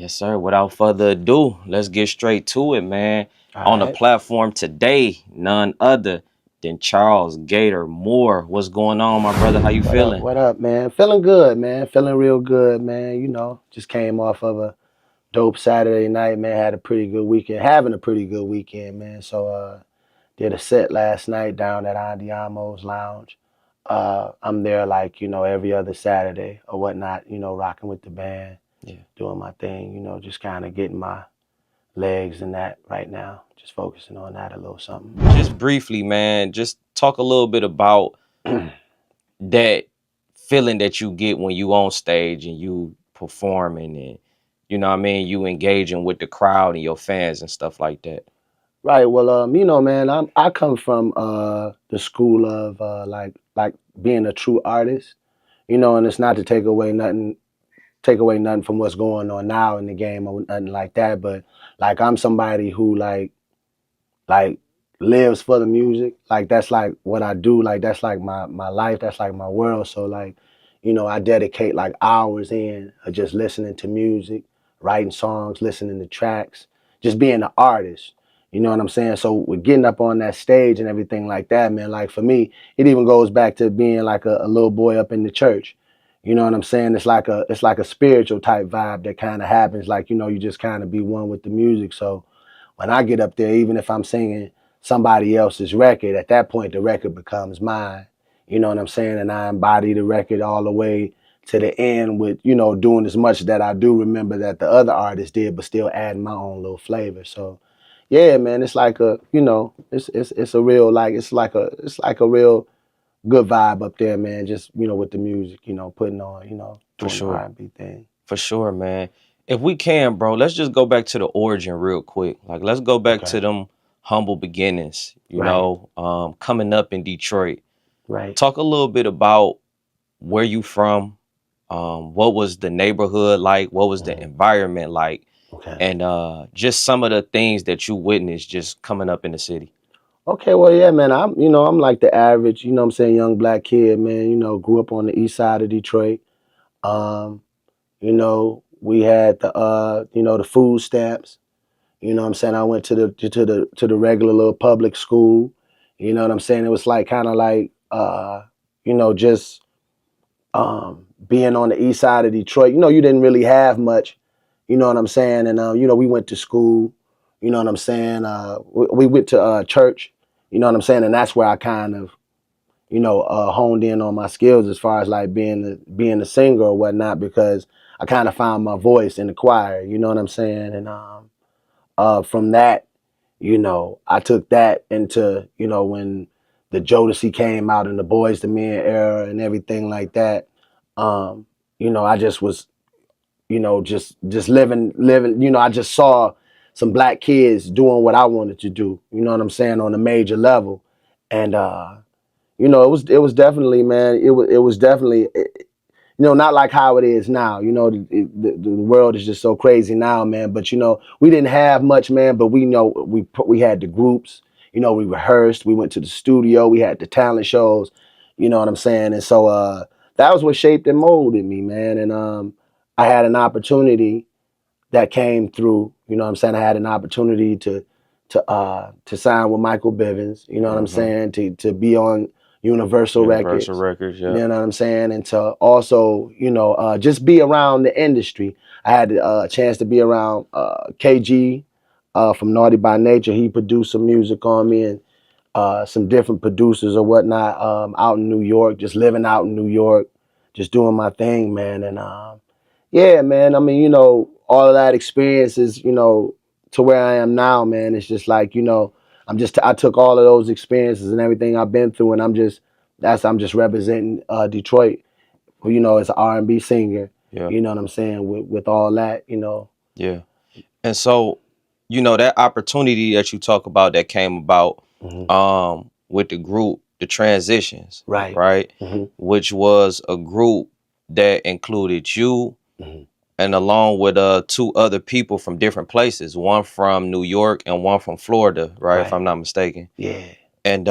Yes, sir. Without further ado, let's get straight to it, man. All On the right. platform today, none other than Charles Gator Moore. What's going on, my brother? How you What up? feeling? What up, man? Feeling good, man. Feeling real good, man. Just came off of a dope Saturday night, man. Had a pretty good weekend. Having a pretty good weekend, man. So did a set last night down at Andiamo's Lounge. I'm there like, every other Saturday or whatnot, rocking with the band, Yeah. doing my thing, just kind of getting my legs in that right now. Just focusing on that a little something. Just briefly, man, just talk a little bit about that feeling that you get when you on stage and you performing and you engaging with the crowd and your fans and stuff like that. Right. Well, man, I come from the school of like being a true artist, and it's not to take away nothing from what's going on now in the game or nothing like that, but like I'm somebody who like lives for the music. Like that's like what I do. Like that's like my life. That's like my world. So like, I dedicate like hours in of just listening to music, writing songs, listening to tracks, just being an artist. You know what I'm saying? So with getting up on that stage and everything like that, man, like for me, it even goes back to being like a little boy up in the church. You know what I'm saying? It's like a spiritual type vibe that kind of happens. Like, you just kind of be one with the music. So when I get up there, even if I'm singing somebody else's record, at that point the record becomes mine. You know what I'm saying? And I embody the record all the way to the end with, doing as much that I do remember that the other artists did, but still adding my own little flavor. So yeah, man, it's like it's a real it's like a real good vibe up there, man. Just, with the music, putting on, For doing the sure. R&B thing. For sure, man. If we can, bro, let's just go back to the origin real quick. Like, let's go back to Okay. them humble beginnings, Right. coming up in Detroit. Right. Talk a little bit about where you from, what was the neighborhood like, what was the Mhm. environment like, Okay. and just some of the things that you witnessed just coming up in the city. Okay, well, yeah, man. I'm like the average, what I'm saying, young black kid, man. Grew up on the east side of Detroit. Um, we had the food stamps. You know what I'm saying? I went to the regular little public school. You know what I'm saying? It was like kind of like just being on the east side of Detroit. You didn't really have much. You know what I'm saying? And we went to school. You know what I'm saying? We went to church. You know what I'm saying? And that's where I kind of honed in on my skills as far as like being a singer or whatnot, because I kind of found my voice in the choir. You know what I'm saying? And from that, I took that into when the Jodeci came out and the Boys to Men era and everything like that. Um, I just was just living. I just saw some black kids doing what I wanted to do. You know what I'm saying, on a major level, and it was definitely, man. It was definitely, not like how it is now. The world is just so crazy now, man. But we didn't have much, man. But we had the groups. We rehearsed. We went to the studio. We had the talent shows. You know what I'm saying? And so that was what shaped and molded me, man. And I had an opportunity that came through. You know what I'm saying? I had an opportunity to sign with Michael Bivins. You know what I'm Hmm. saying? To be on Universal Universal Records. Records, You yeah. know what I'm saying? And to also, just be around the industry. I had a chance to be around KG from Naughty by Nature. He produced some music on me, and some different producers or whatnot out in New York, just living out in New York, just doing my thing, man. And yeah, man, I mean, all of that experience is, to where I am now, man. It's just like, I took all of those experiences and everything I've been through, and I'm just representing Detroit, as an R&B singer. Yeah. You know what I'm saying? With all that, Yeah. And so, that opportunity that you talk about that came about hmm with the group, the Transitions, right. right? hmm Which was a group that included you hmm and along with two other people from different places, one from New York and one from Florida, right? If I'm right. not mistaken. Yeah. And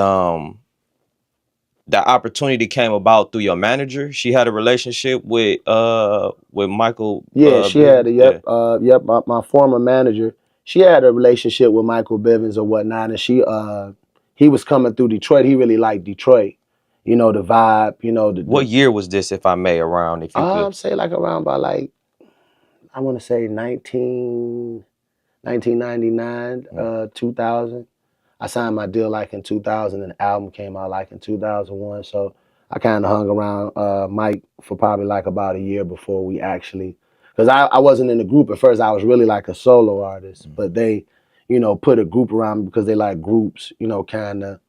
that opportunity came about through your manager? She had a relationship with Michael Yeah, she had a Bivens? Yeah. yep. My former manager, she had a relationship with Michael Bivens or whatnot, and he was coming through Detroit. He really liked Detroit, you know, the vibe, you know, What year was this, if I may, around, if you could? say like around by like I want to say 1999, Mm. 2000. I signed my deal like in 2000, and the album came out like in 2001. So I kind of hung around Mike for probably like about a year before we actually, because I wasn't in the group at first. I was really like a solo artist, Mm. but they, you know, put a group around me because they like groups, you know, kind of,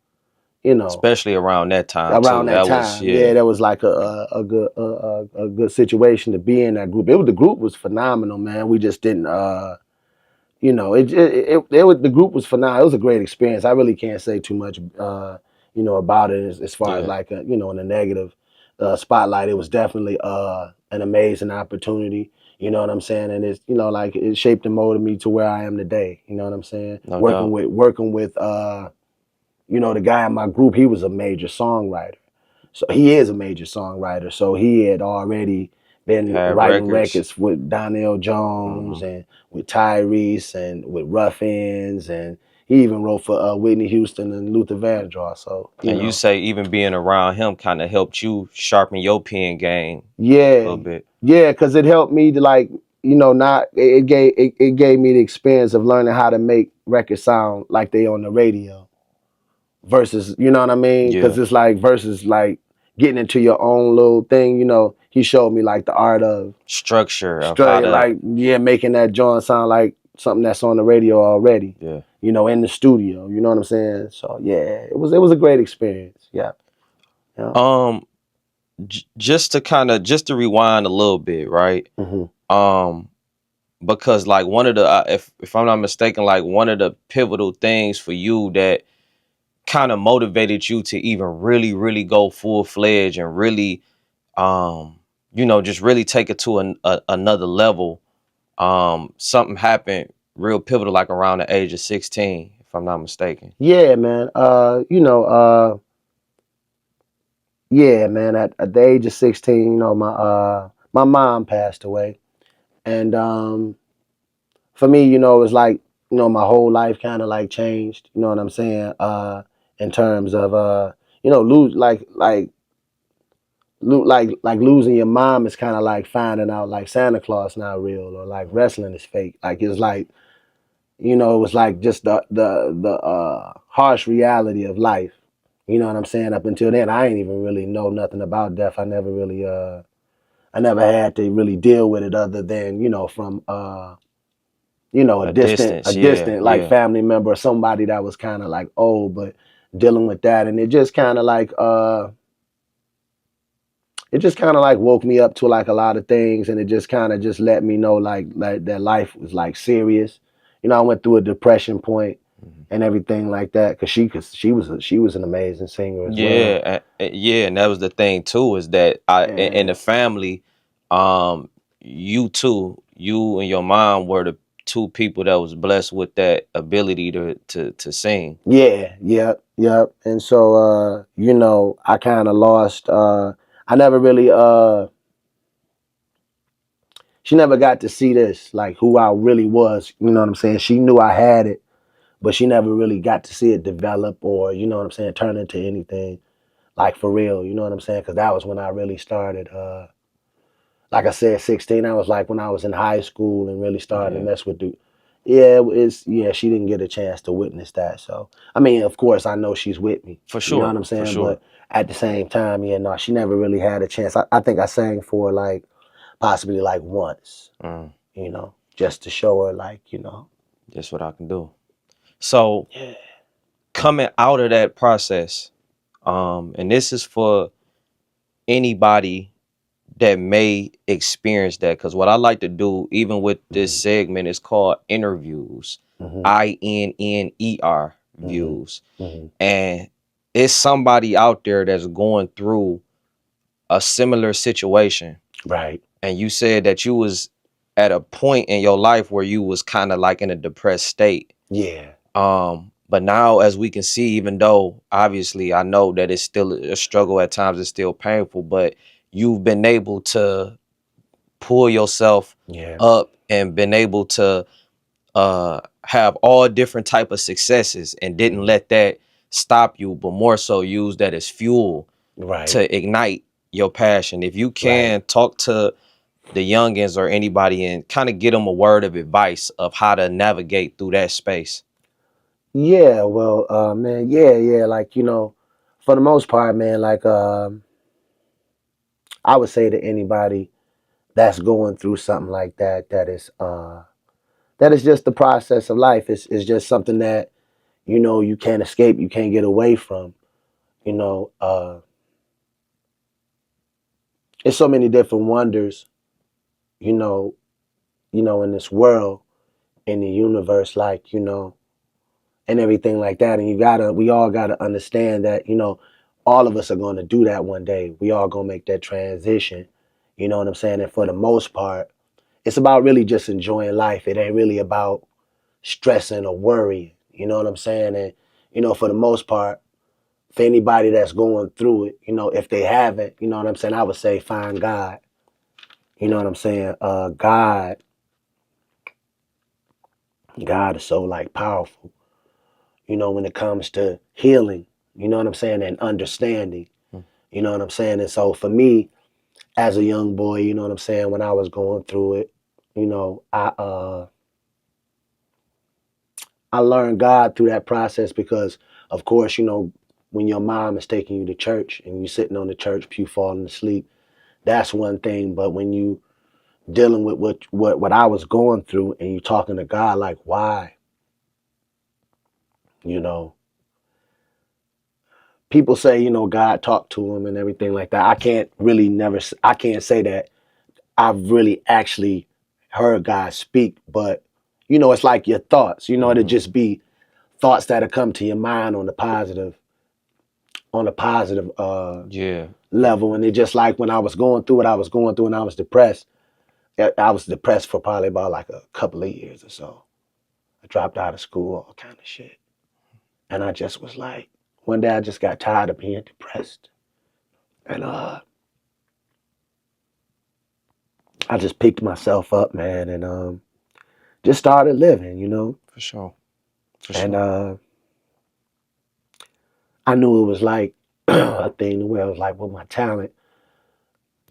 you know, Especially around that time around too. that That was, time. Yeah, yeah, that was like a good situation to be in that group. The group was phenomenal, man. We just didn't you know, it was the group was phenomenal. It was a great experience. I really can't say too much, you know, about it as far as yeah, like you know, in the negative spotlight. It was definitely an amazing opportunity. You know what I'm saying? And it's you know like it shaped and molded me to where I am today. You know what I'm saying? no doubt. Working with you know the guy in my group. He was a major songwriter. So he is a major songwriter. So he had already been Had writing records. records with Donnell Jones Hmm. and with Tyrese and with Ruffins, and he even wrote for Whitney Houston and Luther Vandross. So you And you know, say even being around him kind of helped you sharpen your pen game a yeah, little bit. yeah, because it helped me to like you know not it gave me the experience of learning how to make records sound like they on the radio versus you know what I mean because Yeah, it's like versus like getting into your own little thing. You know, he showed me like the art of structure of how straight to, like yeah making that joint sound like something that's on the radio already, yeah. you know, in the studio, you know what I'm saying? So yeah, it was a great experience. Yeah. Yeah. Um, just to kind of just to rewind a little bit, right? Hmm. Um, because like one of the if I'm not mistaken, like one of the pivotal things for you that kind of motivated you to even really go full fledged and really you know just really take it to another level. Something happened real pivotal like around the age of 16, if I'm not mistaken. Yeah, man. You know, yeah, man, at the age of 16, you know, my mom passed away. And for me, you know, it was like, you know, my whole life kind of like changed, you know what I'm saying? In terms of you know, like losing your mom is kind of like finding out like Santa Claus not real or like wrestling is fake. Like it's like you know it was like just the harsh reality of life. You know what I'm saying? Up until then, I ain't even really know nothing about death. I never had to really deal with it other than you know from you know A distance, a yeah, distant like yeah. family member or somebody that was kind of like old, but dealing with that and it just kind of like it just kind of like woke me up to like a lot of things and it just kind of just let me know like that life was like serious. You know, I went through a depression point Mhm. and everything like that because she was an amazing singer as well. Yeah, yeah, and that was the thing too, is that I in the And family, you too, you and your mom were the two people that was blessed with that ability to sing. yeah, yep, yep. And so you know, I kind of lost I never really she never got to see this like who I really was, you know what I'm saying? She knew I had it, but she never really got to see it develop or you know what I'm saying, turn into anything like for real, you know what I'm saying? Because that was when I really started. Like I said, 16. That was like when I was in high school and really starting to Yeah, mess with the. Yeah, it's yeah. She didn't get a chance to witness that. So I mean, of course, I know she's with me. for You know what sure, I'm for saying? sure. But at the same time, yeah, no, she never really had a chance. I think I sang for her, like possibly like once. Mm, You know, just to show her like you know. that's what I can do. So Yeah. coming out of that process, and this is for anybody that may experience that, because what I like to do even with this Hmm. segment is called interviews, Hmm. INNER Hmm. views. Hmm. And it's somebody out there that's going through a similar situation, Right. and you said that you was at a point in your life where you was kind of like in a depressed state. Yeah. But now, as we can see, even though obviously I know that it's still a struggle at times, it's still painful, but you've been able to pull yourself Yeah. up and been able to have all different type of successes and didn't Mhm. let that stop you, but more so use that as fuel Right. to ignite your passion. If you Right. can talk to the youngins or anybody and kind of get them a word of advice of how to navigate through that space. Yeah, well, man, yeah, like, for the most part, man, like, I would say to anybody that's going through something like that, that is just the process of life. It's just something that, you can't escape, you can't get away from, you know, uh, it's so many different wonders, you know, in this world, in the universe, like, and everything like that. And we all gotta understand that, all of us are gonna do that one day. We all gonna make that transition. You know what I'm saying? And for the most part, it's about really just enjoying life. It ain't really about stressing or worrying. You know what I'm saying? And, for the most part, for anybody that's going through it, if they haven't, you know what I'm saying, I would say find God. You know what I'm saying? God is so like powerful, when it comes to healing, you know what I'm saying, and understanding, Mm. you know what I'm saying? And so for me, as a young boy, you know what I'm saying, when I was going through it, I learned God through that process because of course, when your mom is taking you to church and you sitting on the church pew falling asleep, that's one thing. But when you dealing with what I was going through and you talking to God like why, you know, people say, God talked to him and everything like that. I can't say that I've really actually heard God speak, but it's like your thoughts, it'd Hmm. just be thoughts that have come to your mind on a positive Yeah. level. And it just like when I was going through what I was going through and I was depressed, I was depressed for probably about like a couple of years or so. I dropped out of school, all kind of shit. And I just was like, one day I just got tired of being depressed. And I just picked myself up, man, and just started living, For sure. For And sure. I knew it was like a thing where I was like, with my talent,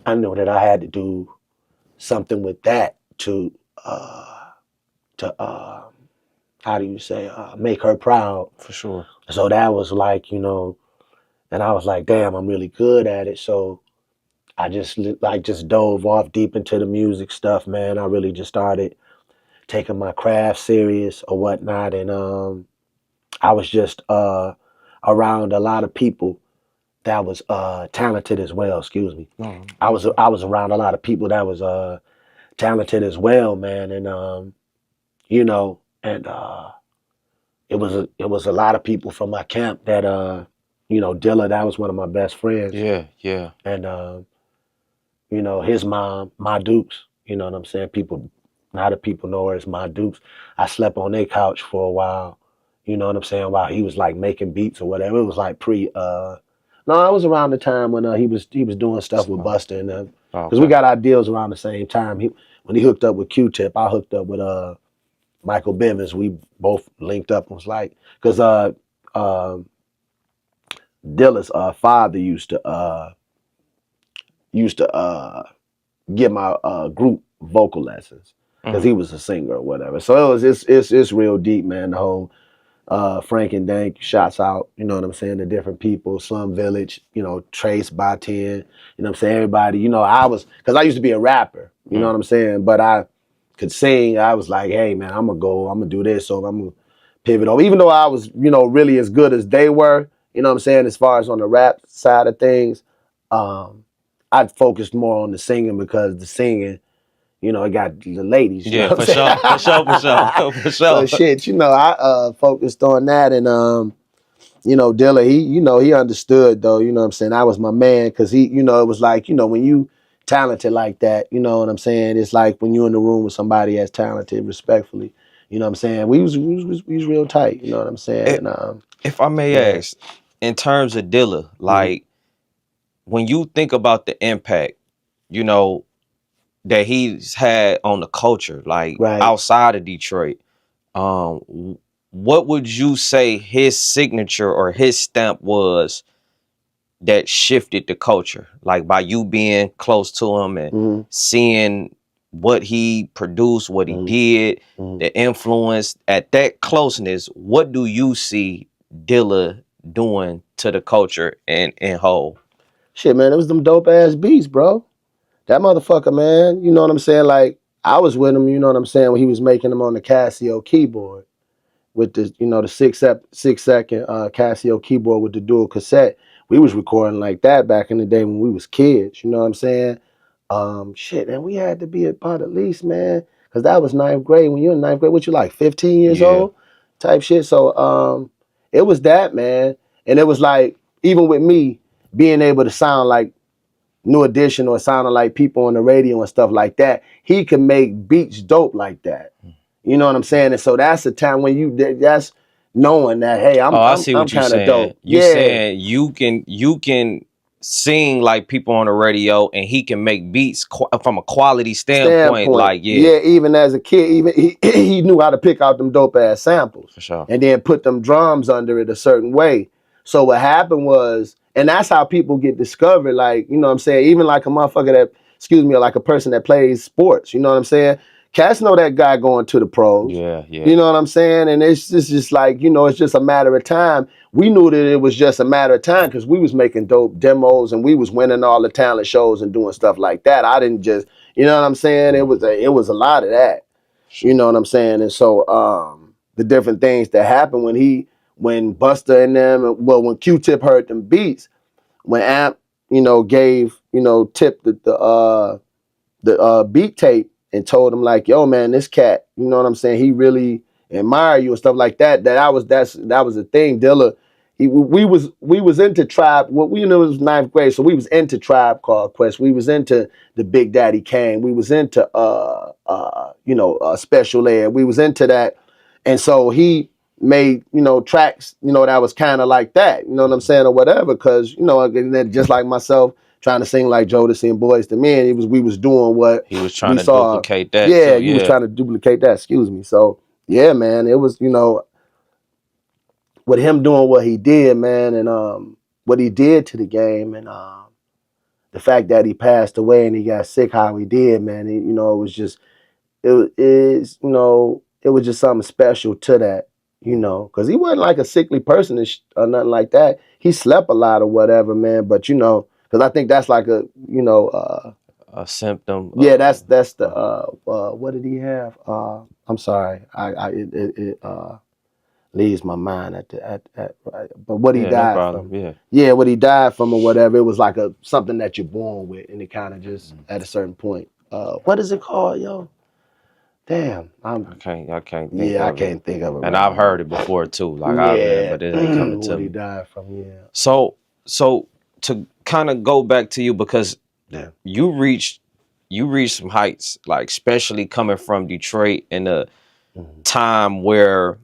I knew that I had to do something with that to how do you say, make her proud. For sure. So that was like, and I was like, damn, I'm really good at it. So I just dove off deep into the music stuff, man. I really just started taking my craft serious or whatnot, and I was just around a lot of people that was talented as well. Excuse me. No, I was around a lot of people that was talented as well, man, and and it was a lot of people from my camp that Dilla, that was one of my best friends, yeah, yeah. and his mom, my Dukes. You know what I'm saying? People, a lot of people know her as my Dukes. I slept on their couch for a while. You know what I'm saying? While he was like making beats or whatever. It was like no, it was around the time when he was doing stuff with So, Busta and because we okay. got our deals around the same time. When he hooked up with Q-Tip, I hooked up with Michael Bivins. We both linked up and was like, because uh, Dilla's father used to get my group vocal lessons because Hmm. he was a singer or whatever. So it's real deep, man. The whole Frank and Dank shots out, you know what I'm saying, to different people, Slum Village, Trace by 10, you know what I'm saying, everybody, because I used to be a rapper, you know Mm. what I'm saying, but I could sing. I was like, hey man, I'm gonna do this, so I'm gonna pivot over. Even though I was, really as good as they were, you know what I'm saying, as far as on the rap side of things, um, I focused more on the singing because the singing, it got the ladies, you know Yeah, what I'm for sure. For sure. For sure. saying? For So sure. shit, I focused on that and Dilla, he understood though, you know what I'm saying? I was my man because it was like, when you talented like that, you know what I'm saying? It's like when you're in the room with somebody as talented, respectfully, You know what I'm saying? We was real tight. You know what I'm saying? I- And if I may yeah, ask, in terms of Dilla, mhm, like when you think about the impact, you know, that he's had on the culture, like right. outside of Detroit, what would you say his signature or his stamp was that shifted the culture? Like by you being close to him and Mhm, seeing what he produced, what he mhm, did, mhm. the influence at that closeness, what do you see Dilla doing to the culture and whole? Shit, man, it was them dope ass beats, bro. That motherfucker, man. You know what I'm saying? Like I was with him. You know what I'm saying? When he was making them on the Casio keyboard with the the 6 second Casio keyboard with the dual cassette. We was recording like that back in the day when we was kids. You know what I'm saying? Shit, and we had to be about at least, man, because that was ninth grade. When you're in ninth grade, what you like, 15 years Yeah, old, type shit. So it was that, man, and it was like even with me being able to sound like New Edition or sounding like people on the radio and stuff like that, he can make beats dope like that. You know what I'm saying? And so that's the time when that's knowing that hey, oh, I'm I I'm see I'm what you're kind of saying. dope. You Yeah. saying you can sing like people on the radio, and he can make beats from a quality standpoint. Standpoint. Like, yeah, Yeah, even as a kid, even he knew how to pick out them dope ass samples for sure. and then put them drums under it a certain way. So what happened was, and that's how people get discovered, like, you know what I'm saying? Even like a motherfucker that, excuse me, or like a person that plays sports, you know what I'm saying? Cats know that guy going to the pros. Yeah, yeah. You know what I'm saying? And it's just like, it's just a matter of time. We knew that it was just a matter of time because we was making dope demos and we was winning all the talent shows and doing stuff like that. I didn't just you know what I'm saying? It was a lot of that. You Sure. know what I'm saying? And so the different things that happened when Buster and them well when Q-Tip heard them beats, when Amp, gave, Tip the beat tape and told him like, yo man, this cat, you know what I'm saying? He really admire you and stuff like that. That was the thing. Dilla, we was into Tribe. What we knew it was ninth grade, so we was into Tribe Called Quest. We was into the Big Daddy Kane. We was into Special Ed. We was into that, and so he made tracks that was kind of like that. You know what I'm saying or whatever. Because and then just like myself trying to sing like Jodeci and Boys to Men. We was doing what He was trying we to saw. duplicate that Yeah, too. you was Yeah. trying to duplicate that. Excuse me. So yeah, man, it was with him doing what he did, man, and what he did to the game, and the fact that he passed away and he got sick how he did, man. It was just it was just something special to that. Because he wasn't like a sickly person or nothing like that. He slept a lot or whatever, man. But because I think that's like a A symptom yeah, of that's the uh, what did he have? I'm sorry, it leaves my mind but what he yeah, no died problem. from. Yeah. Yeah, what he died from or whatever. It was like a something that you're born with, and it kind of just Mm. at a certain point. What is it called, yo? Damn, I can't think yeah, I of it. can't think of it And right I've heard now. it before too. Like Yeah, but it ain't coming to what he me. died from. Yeah, So to kind of go back to you, because yeah. you reached you reached some heights, like especially coming from Detroit in a Mhm. time where,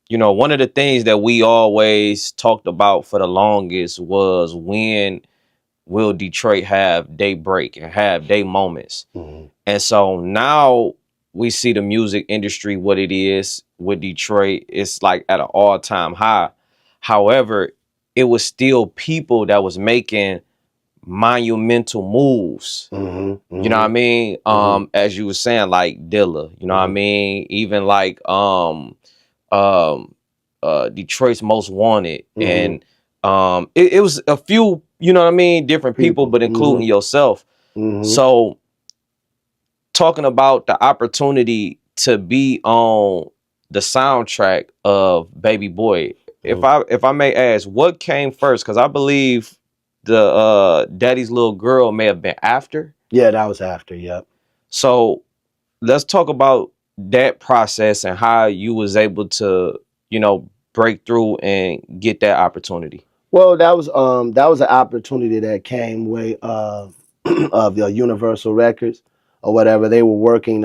one of the things that we always talked about for the longest was, when will Detroit have day break and have day moments? Mhm. And so now we see the music industry what it is with Detroit. It's like at an all-time high. However, it was still people that was making monumental moves. Mhm. You know what I Mhm. mean? Mhm. As you were saying, like Dilla, you know what I Mhm. mean? Even like um Detroit's Most Wanted, Mhm. and it was a few, you know what I mean, different people, People. but including Mhm. yourself. Mhm. So talking about the opportunity to be on the soundtrack of Baby Boy, if Mhm. I may ask, what came first? Because I believe the Daddy's Little Girl may have been after. Yeah, that was after. Yep. So let's talk about that process and how you was able to, break through and get that opportunity. Well, that was an opportunity that came way of the Universal Records or whatever. They were working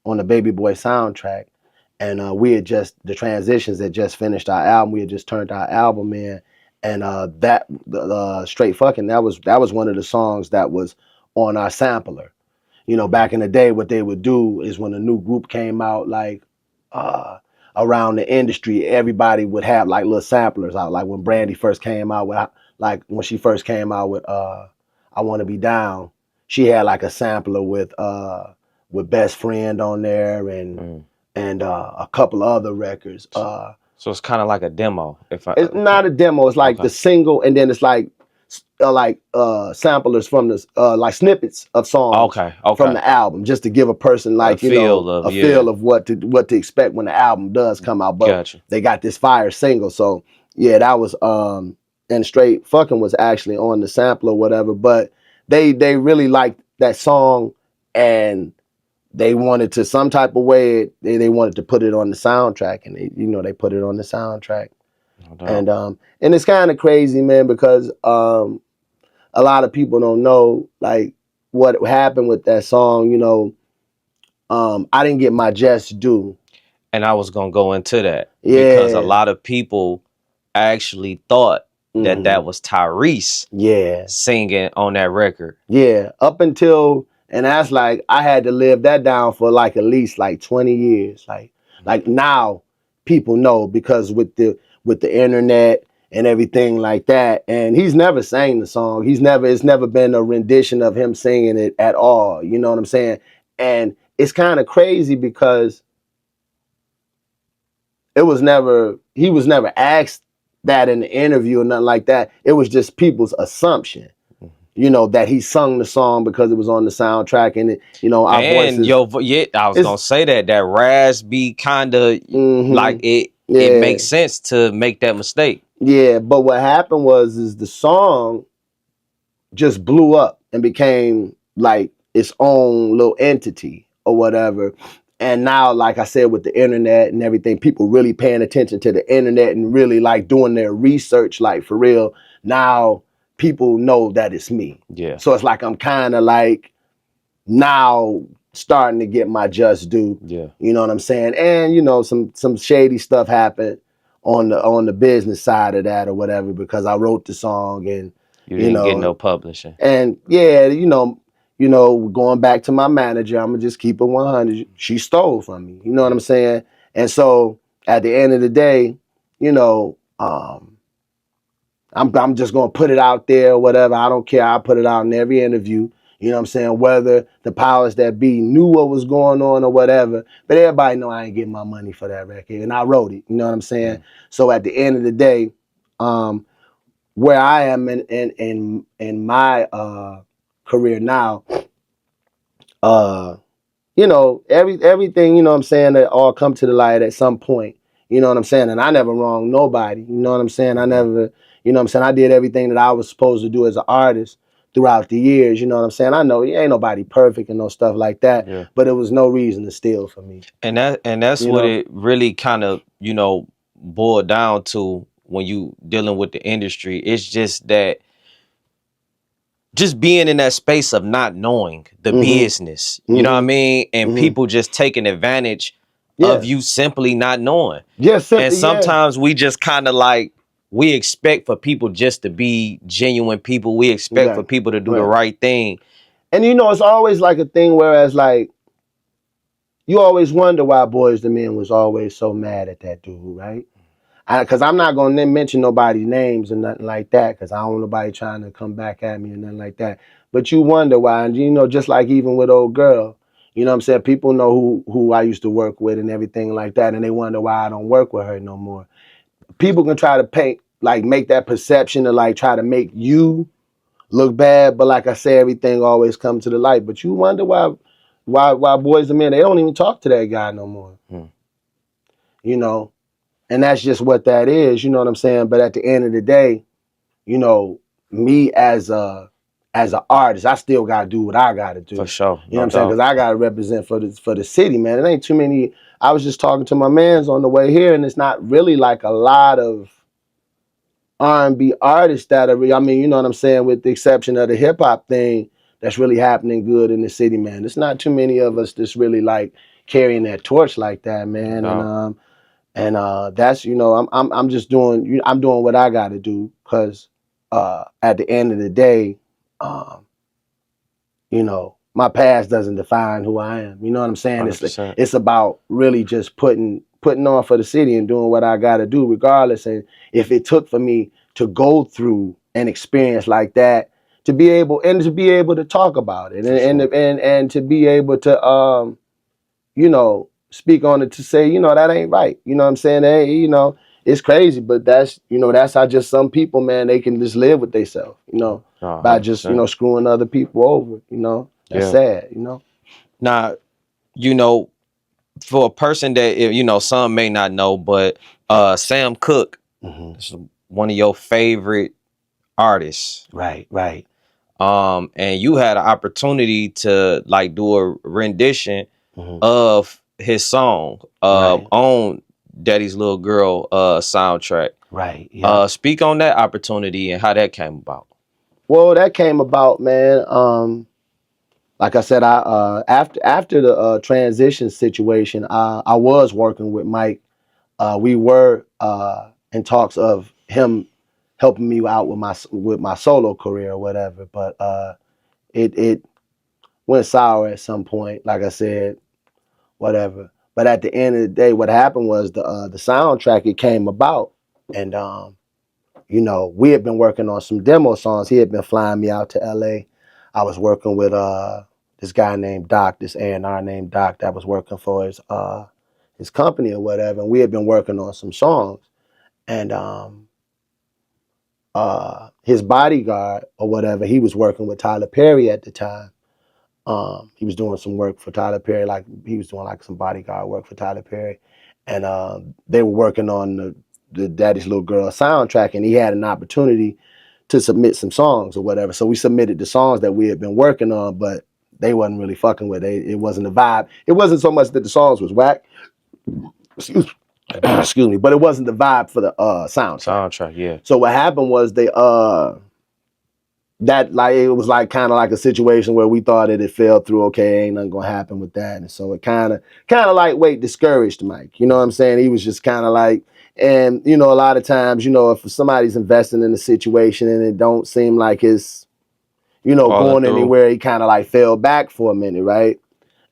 on the Baby Boy soundtrack, and we had just the Transitions had just finished our album. We had just turned our album in, and that Straight Fucking, that was one of the songs that was on our sampler. Back in the day, what they would do is when a new group came out, like uh, around the industry, everybody would have like little samplers out. Like when Brandy first came out with, like when she first came out with "I Want to Be Down," she had like a sampler with Best Friend on there, and a couple of other records. So it's kind of like a demo. If I It's not a demo. It's like Okay. the single, and then it's like samplers from the like snippets of songs Okay. from Okay. the album, just to give a person A like feel of a feel of what to expect when the album does come out. But Gotcha. they got this fire single, so yeah, that was and Straight Fucking was actually on the sample or whatever. But they really liked that song, and they wanted to some type of way they wanted to put it on the soundtrack, and they put it on the soundtrack. No doubt. And it's kind of crazy, man, because a lot of people don't know like what happened with that song. I didn't get my just due. And I was gonna go into that because a Yeah. lot of people actually thought that that was Tyrese Yeah. singing on that record. Yeah. Up until, and that's like I had to live that down for like at least like 20 years. Like now people know because with the internet and everything like that. And he's never sang the song. It's never been a rendition of him singing it at all. You know what I'm saying? And it's kind of crazy because he was never asked that in the interview or nothing like that. It was just people's assumption, that he sung the song because it was on the soundtrack, and our And voices. I was gonna say that raspy kind of like it. Yeah. It makes sense to make that mistake. Yeah, but what happened is the song just blew up and became like its own little entity or whatever. And now, like I said, with the internet and everything, people really paying attention to the internet and really like doing their research, like for real. Now people know that it's me. Yeah. So it's like I'm kind of like now starting to get my just due. Yeah. You know what I'm saying? And some shady stuff happened on the business side of that or whatever, because I wrote the song and You didn't get no publishing. and yeah, going back to my manager, I'm gonna just keep it 100. She stole from me. You know what I'm saying? And so at the end of the day, I'm just gonna put it out there or whatever. I don't care. I put it out in every interview. You know what I'm saying? Whether the powers that be knew what was going on or whatever, but everybody know I ain't getting my money for that record, and I wrote it. You know what I'm saying? So at the end of the day, where I am in my career now, everything, you know what I'm saying, that all come to the light at some point. You know what I'm saying? And I never wronged nobody. You know what I'm saying? I never, you know what I'm saying? I did everything that I was supposed to do as an artist throughout the years. You know what I'm saying? I know ain't nobody perfect and no stuff like that, but it was no reason to steal from me. And that's what it really kind of, boiled down to when you dealing with the industry. It's just that just being in that space of not knowing the business, you know what I mean? And people just taking advantage of you simply not knowing. And sometimes we just kind of like, we expect for people just to be genuine people. We expect for people to do the right thing. And it's always like a thing, whereas like, you always wonder why Boys II Men was always so mad at that dude, right? Because I'm not going to mention nobody's names and nothing like that, because I don't want nobody trying to come back at me and nothing like that. But you wonder why, and just like even with old girl, you know what I'm saying? People know who I used to work with and everything like that, and they wonder why I don't work with her no more. People can try to make that perception to like try to make you look bad, but like I say, everything always comes to the light. But you wonder why Boys II Men, they don't even talk to that guy no more. And that's just what that is, you know what I'm saying? But at the end of the day, me as an artist, I still gotta do what I gotta do. For sure. You know what I'm saying? Because I gotta represent for the city, man. It ain't too many. I was just talking to my mans on the way here, and it's not really like a lot of R&B artists that are, I mean, you know what I'm saying, with the exception of the hip hop thing that's really happening good in the city, man. There's not too many of us that's really like, carrying that torch like that, No man. doubt. And that's, I'm just doing, I'm doing what I got to do, because at the end of the day, um, my past doesn't define who I am. You know what I'm saying? $100%. It's about really just putting on for the city and doing what I got to do, regardless. And if it took for me to go through an experience like that, to be able to talk about it, For and sure. and to be able to speak on it, to say, that ain't right. You know what I'm saying? Hey, it's crazy, but that's how just some people, man, they can just live with themselves, No, by just, 100%. screwing other people over, That's Yeah. sad. Now, you know, for a person that, some may not know, but Sam Cooke Hmm. is one of your favorite artists. Right, right. And you had an opportunity to like do a rendition Hmm. of his song Right, on Daddy's Little Girl soundtrack. right. Yep. Speak on that opportunity and how that came about. Well, that came about, man. Like I said, I after the transition situation, I was working with Mike. We were in talks of him helping me out with my solo career or whatever, but it went sour at some point. Like I said, whatever. But at the end of the day, what happened was the soundtrack, it came about, and we had been working on some demo songs. He had been flying me out to LA. I was working with this guy named Doc, this A&R named Doc, that was working for his company or whatever, and we had been working on some songs. And his bodyguard or whatever, he was working with Tyler Perry at the time. He was doing some work for Tyler Perry, like he was doing like some bodyguard work for Tyler Perry, and they were working on the Daddy's Little Girl soundtrack, and he had an opportunity to submit some songs or whatever. So we submitted the songs that we had been working on, but they wasn't really fucking with it. It wasn't the vibe. It wasn't so much that the songs was whack. Excuse, excuse me, but it wasn't the vibe for the soundtrack. Soundtrack, yeah. So what happened was they that, like, it was like kind of like a situation where we thought it had fell through. Okay, ain't nothing gonna happen with that, and so it kind of like discouraged Mike. You know what I'm saying? He was just kind of like, and a lot of times, if somebody's investing in a situation and it don't seem like it's Falling going through. anywhere, he kind of like fell back for a minute, right?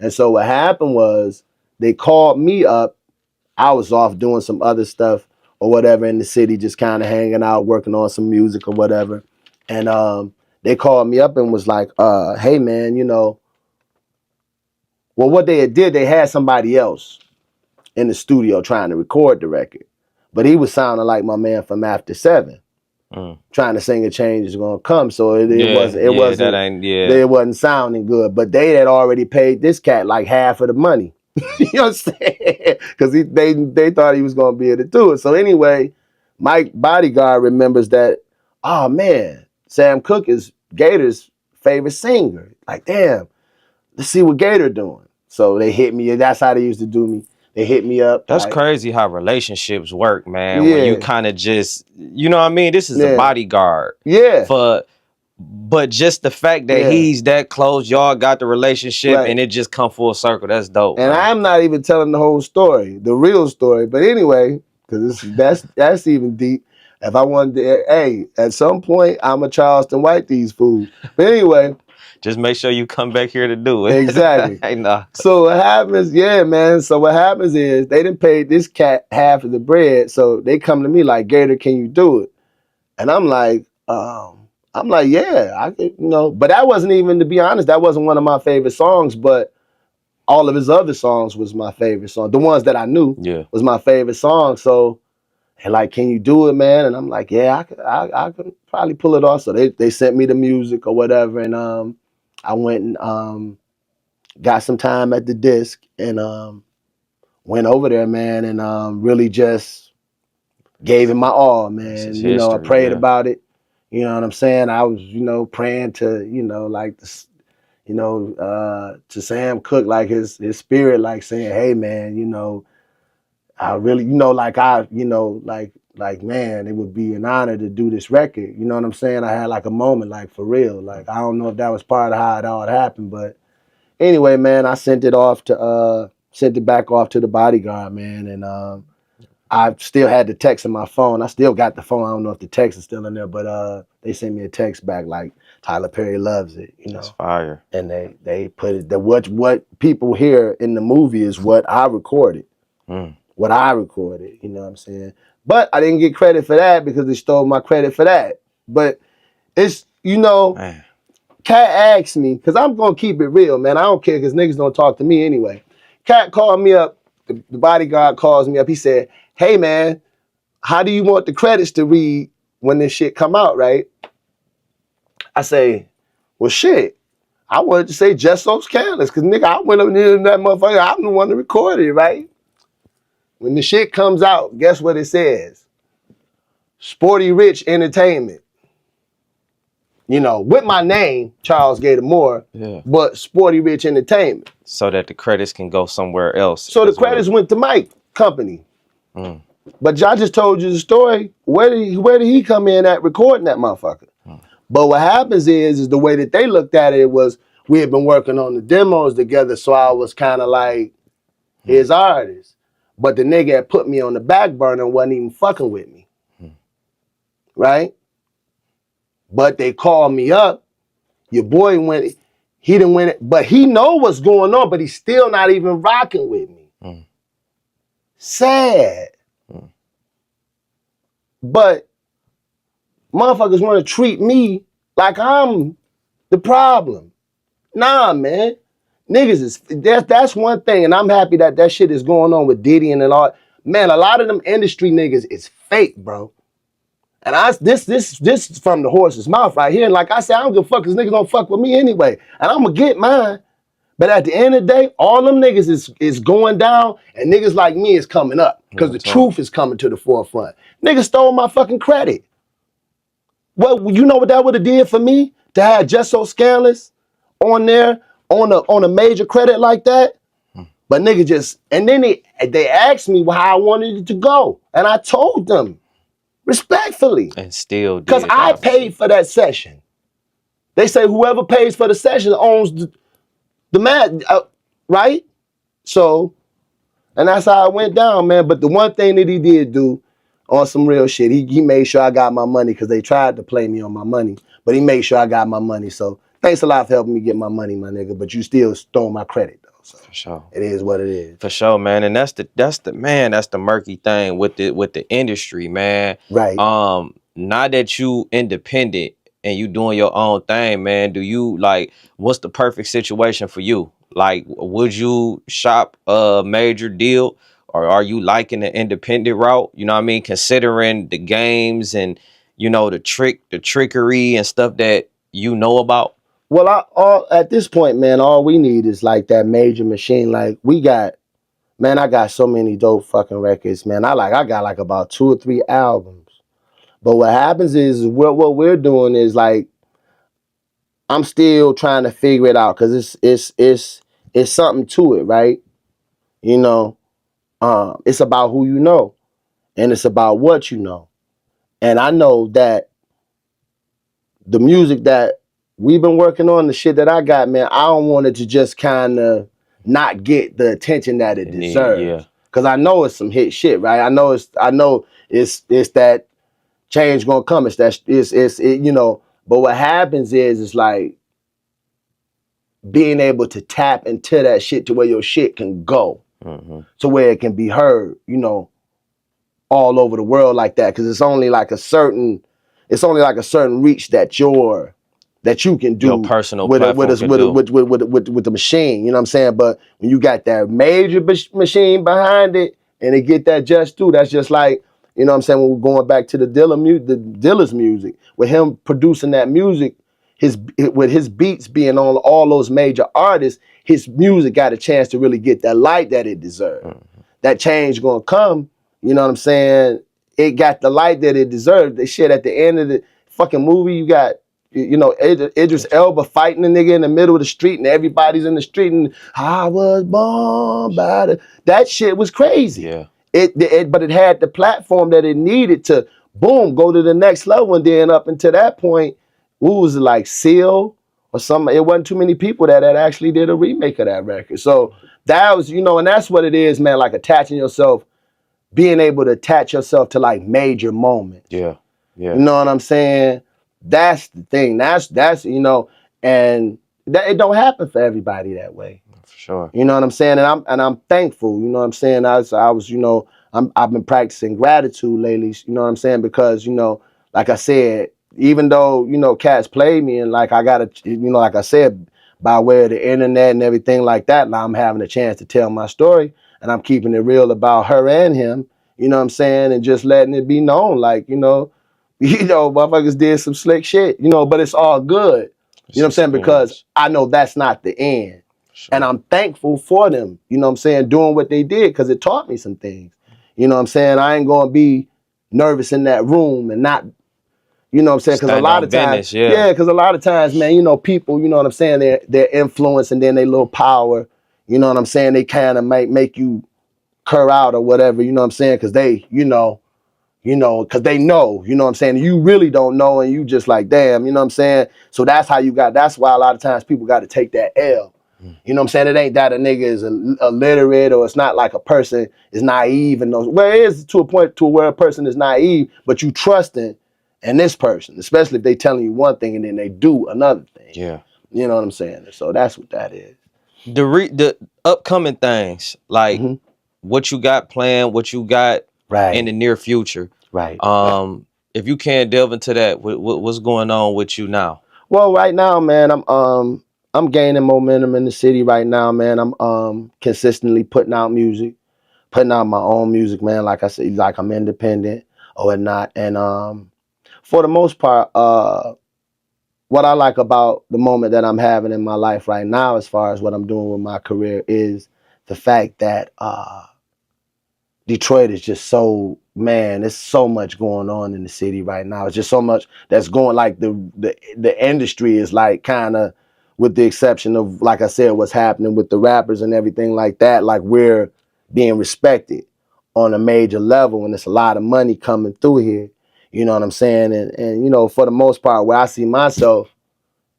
And so what happened was they called me up. I was off doing some other stuff or whatever in the city, just kind of hanging out, working on some music or whatever. And they called me up and was like, hey man, well, what they did, they had somebody else in the studio trying to record the record. But he was sounding like my man from After Seven, Mm. trying to sing A Change Is Gonna Come. So it Yeah, wasn't it yeah, that wasn't ain't, yeah. it wasn't sounding good. But they had already paid this cat like half of the money. You know what I'm saying? Because they thought he was gonna be able to do it. So anyway, Mike Bodyguard remembers that, oh man, Sam Cooke is Gator's favorite singer. Like, damn, let's see what Gator doing. So they hit me. That's how they used to do me. They hit me up That's like, crazy how relationships work, man. When you yeah, kind of just, you know what I mean? This is a yeah, bodyguard yeah, for, but just the fact that yeah, he's that close, y'all got the relationship and right. it just come full circle. That's dope, And man. I'm not even telling the whole story, the real story. But anyway, because that's even deep. If I wanted to, hey, at some point I'm a Charleston White these fools. But anyway, Just make sure you come back here to do it. exactly. Hey, nah. So what happens, yeah, man. So what happens is they didn't pay this cat half of the bread. So they come to me like, Gator, can you do it? And I'm like, yeah, I could, But that wasn't even, to be honest, that wasn't one of my favorite songs. But all of his other songs was my favorite song. The ones that I knew Yeah. was my favorite song. So, and like, can you do it, man? And I'm like, yeah, I could probably pull it off. So they sent me the music or whatever, and I went and got some time at the disc, and went over there, man, and really just gave it my all, This is man. I history, prayed yeah. about it. You know what I'm saying? I was, praying to, like this, to Sam Cooke, like his spirit, like saying, hey man, I really, like like man, it would be an honor to do this record. You know what I'm saying? I had like a moment, like for real. Like, I don't know if that was part of how it all happened, but anyway, man, I sent it off to sent it back off to the bodyguard, man, and I still had the text in my phone. I still got the phone. I don't know if the text is still in there, but they sent me a text back like Tyler Perry loves it, you That's know. fire. And they put it that what people hear in the movie is what I recorded. What I recorded, you know what I'm saying? But I didn't get credit for that because they stole my credit for that. But it's, you know, Man. Cat asked me, because I'm going to keep it real, man. I don't care because niggas don't talk to me anyway. Cat called me up. The bodyguard calls me up. He said, hey, man, how do you want the credits to read when this shit come out, right? I say, well, shit. I wanted to say just so scandalous because, nigga, I went up there and that motherfucker. I'm the one that recorded it, right? When the shit comes out, guess what it says? Sporty Rich Entertainment. You know, with my name, Charles Gator Moore, Yeah. but Sporty Rich Entertainment. So that the credits can go somewhere else. So the credits went to Mike Company. But I just told you the story. Where did he come in at recording that motherfucker? But what happens is the way that they looked at it was we had been working on the demos together, so I was kind of like his artist. But the nigga had put me on the back burner and wasn't even fucking with me. Right? But they called me up. Your boy went, he didn't win it, but he know what's going on, but he's still not even rocking with me. Sad. But motherfuckers want to treat me like I'm the problem. Nah, man. Niggas is, that's one thing, and I'm happy that that shit is going on with Diddy and all. Man, a lot of them industry niggas is fake, bro. And this is from the horse's mouth right here. And like I said, I don't give a fuck because niggas don't fuck with me anyway. And I'm going to get mine. But at the end of the day, all them niggas is going down and niggas like me is coming up because the truth is coming to the forefront. Niggas stole my fucking credit. Well, you know what that would have did for me? To have Just So Scandalous on there on a major credit like that? But nigga just, and then they asked me how I wanted it to go. And I told them. Respectfully. And still did. Because I paid for that session. They say whoever pays for the session owns the man, right? So, and that's how it went down, man. But the one thing that he did do on some real shit, he made sure I got my money because they tried to play me on my money. But he made sure I got my money. So thanks a lot for helping me get my money, my nigga. But you still stole my credit, though. So for sure. It is what it is. For sure, man. And that's the murky thing with the industry, man. Right. Now that you independent and you doing your own thing, man, do you like what's the perfect situation for you? Like, would you shop a major deal or are you liking the independent route? You know what I mean? Considering the games and you know the trickery and stuff that you know about. Well, at this point, man, all we need is like that major machine. Like I got so many dope fucking records, man. I got like about 2 or 3 albums. But what happens is what we're doing is like I'm still trying to figure it out because it's something to it, right? You know, it's about who you know, and it's about what you know. And I know that the music that we've been working on, the shit that I got, man, I don't want it to just kind of not get the attention that it deserves. Yeah. Cause I know it's some hit shit, right? I know it's that change gonna come. It's you know. But what happens is it's like being able to tap into that shit to where your shit can go, to where it can be heard, you know, all over the world like that. Cause it's only like a certain reach that you can do your personal with with the machine, you know what I'm saying? But when you got that major machine behind it and it get that just through, that's just like, you know what I'm saying, when we're going back to the Dilla's music, with him producing that music, with his beats being on all those major artists, his music got a chance to really get that light that it deserved. That change gonna come, you know what I'm saying? It got the light that it deserved. The shit at the end of the fucking movie, you got, you know, Idris Elba fighting the nigga in the middle of the street and everybody's in the street and I was born by that shit was crazy. Yeah. But it had the platform that it needed to, boom, go to the next level. And then up until that point, what was it, like Seal or some. It wasn't too many people that actually did a remake of that record. So that was, and that's what it is, man. Like attaching yourself, being able to attach yourself to like major moments. Yeah. You Yeah. know what I'm saying? That's the thing. That's and that it don't happen for everybody that way. For sure. You know what I'm saying? And I'm thankful. You know what I'm saying? I was I've been practicing gratitude lately. You know what I'm saying? Because like I said, even though cats played me and like I gotta like I said, by way of the internet and everything like that, now I'm having a chance to tell my story and I'm keeping it real about her and him. You know what I'm saying? And just letting it be known, like motherfuckers did some slick shit. But it's all good. You It's know what I'm saying? Because experience. I know that's not the end. For And sure. I'm thankful for them, doing what they did because it taught me some things. You know what I'm saying? I ain't going to be nervous in that room and not, because a Stand lot on of times, business. Yeah. yeah, because a lot of times, man, people, you know what I'm saying, their influence and then their little power, you know what I'm saying, they kind of might make you cur out or whatever, you know what I'm saying, because they, because they know, you know what I'm saying? You really don't know, and you just like, damn, you know what I'm saying? So that's why a lot of times people got to take that L. You know what I'm saying? It ain't that a nigga is illiterate or it's not like a person is naive and knows. Well, it is to a point to where a person is naive, but you trusting in this person, especially if they telling you one thing and then they do another thing. Yeah. You know what I'm saying? So that's what that is. The upcoming things, like Mm-hmm. what you got planned, what you got in the Right, near future. right. If you can't delve into that, what's going on with you now? Well, right now, man, I'm gaining momentum in the city right now, man. I'm consistently putting out music, putting out my own music, man. Like I said, like I'm independent or whatnot. And for the most part, what I like about the moment that I'm having in my life right now, as far as what I'm doing with my career, is the fact that Detroit is just so, man, there's so much going on in the city right now. It's just so much that's going, like the industry is like kind of, with the exception of, like I said, what's happening with the rappers and everything like that, like we're being respected on a major level and there's a lot of money coming through here. You know what I'm saying? And for the most part, where I see myself,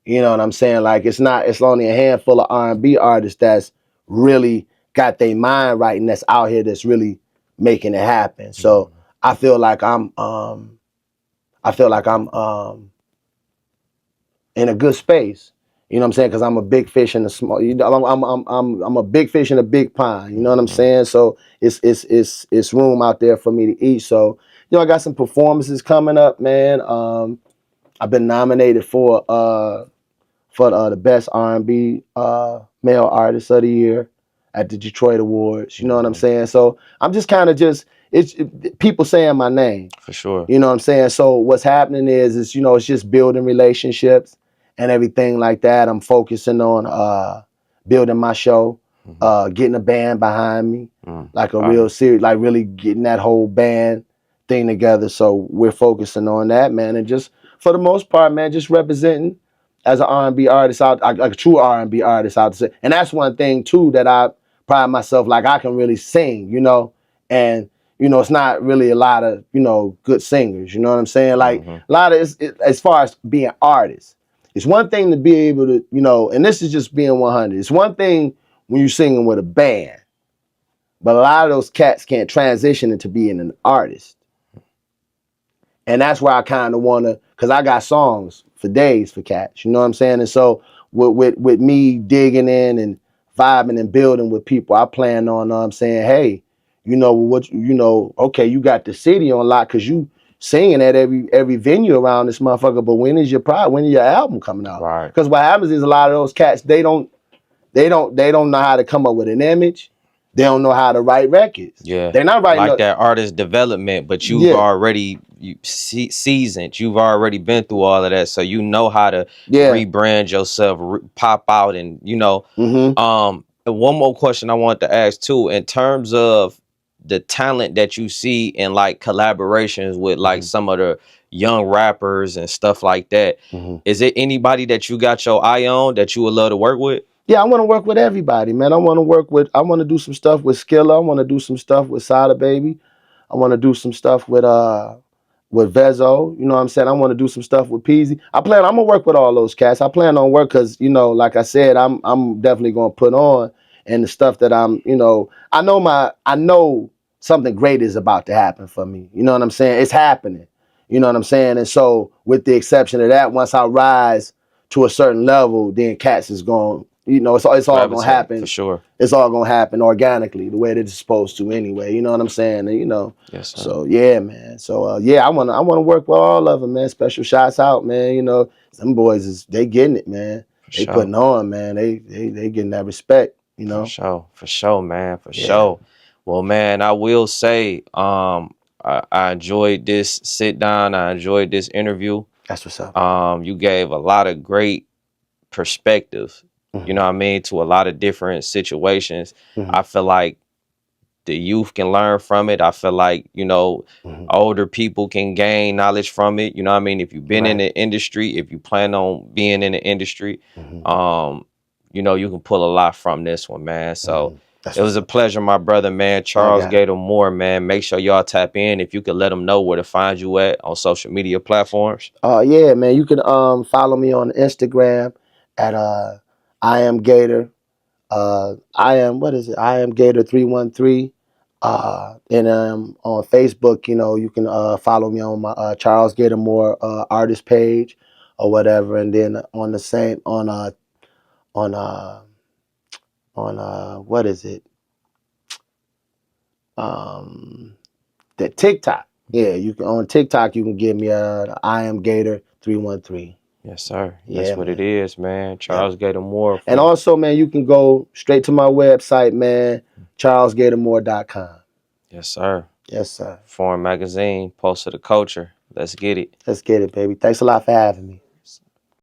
you know what I'm saying? Like it's only a handful of R&B artists that's really got their mind right and that's out here that's really making it happen. So Mhm. I feel like I'm in a good space. You know what I'm saying? Because I'm a big fish in a small. I'm a big fish in a big pond. You know what I'm Mhm. saying? So it's room out there for me to eat. So I got some performances coming up, man. I've been nominated for the best R&B male artist of the year at the Detroit Awards. You know what I'm Mhm. saying? So I'm just kind of just people saying my name. For sure. You know what I'm saying? So what's happening is it's just building relationships and everything like that. I'm focusing on building my show, Mhm. getting a band behind me, like a real Fire. serious, like really getting that whole band thing together. So we're focusing on that, man, and just for the most part, man, just representing as an R&B artist out, like a true R&B artist out there. And that's one thing too that I pride myself, like I can really sing, and it's not really a lot of, good singers. You know what I'm saying? Like Mhm. a lot of as far as being artists, it's one thing to be able to, and this is just being 100. It's one thing when you're singing with a band, but a lot of those cats can't transition into being an artist. And that's where I kind of want to, because I got songs for days for cats. You know what I'm saying? And so with me digging in and vibing and building with people, I plan on, I'm saying, hey, okay, you got the city on lock because you singing at every venue around this motherfucker. But when is your album coming out? Right. Because what happens is a lot of those cats, they don't know how to come up with an image. They don't know how to write records. Yeah. They're not writing Like no, that artist development, but you've yeah, already seasoned. You've already been through all of that, so you know how to yeah. rebrand yourself, pop out, and Mm-hmm. And one more question I wanted to ask too, in terms of the talent that you see in like collaborations with like Mm-hmm. some of the young rappers and stuff like that. Mm-hmm. Is it anybody that you got your eye on that you would love to work with? Yeah, I want to work with everybody, man. I want to do some stuff with Skilla. I want to do some stuff with Sada Baby. I want to do some stuff with with Vezo. You know what I'm saying? I want to do some stuff with Peasy. I'm gonna work with all those cats. I plan on work because, you know, like I said, I'm definitely gonna put on, and the stuff that I'm, you know, I know something great is about to happen for me. You know what I'm saying? It's happening. You know what I'm saying? And so, with the exception of that, once I rise to a certain level, then cats is going, you know, it's all gonna Gravitate for happen. sure. It's all gonna happen organically, the way that it's supposed to anyway. You know what I'm saying? And, you know, Yes, sir. so yeah, man. So yeah, I wanna work with all of them, man. Special shots out, man. You know, some boys they getting it, man. For They sure. putting on, man. They getting that respect, you For know. sure. For sure, man. For Yeah, sure. Well, man, I will say, I enjoyed this sit down. I enjoyed this interview. that's what's up. You gave a lot of great perspective, you Hmm. know what I mean, to a lot of different situations. Hmm. I feel like the youth can learn from it. I feel like, you know, Hmm. older people can gain knowledge from it. You know what I mean? If you've been in Right. the industry, if you plan on being in the industry, Hmm. um, you know, you can pull a lot from this one, man. So Hmm. That's it was what's a up, man. pleasure, my brother, man. I Charles got it. Gator Moore, man. Make sure y'all tap in. If you could let them know where to find you at on social media platforms. Yeah, man. You can follow me on Instagram at I am Gator. I am, what is it? I am Gator 313. And on Facebook, you know, you can follow me on my Charles Gator Moore artist page or whatever. And then on the same on what is it? Um, the TikTok. Yeah, you can on TikTok. You can give me I am Gator 313. Yes, sir. Yeah, That's what it man. is, man. Yep. Charles Gator Moore And from also, man, you can go straight to my website, man, charlesgatormore.com. Yes, sir. Yes, sir. Foreign Magazine, Pulse of the Culture. Let's get it. Let's get it, baby. Thanks a lot for having me.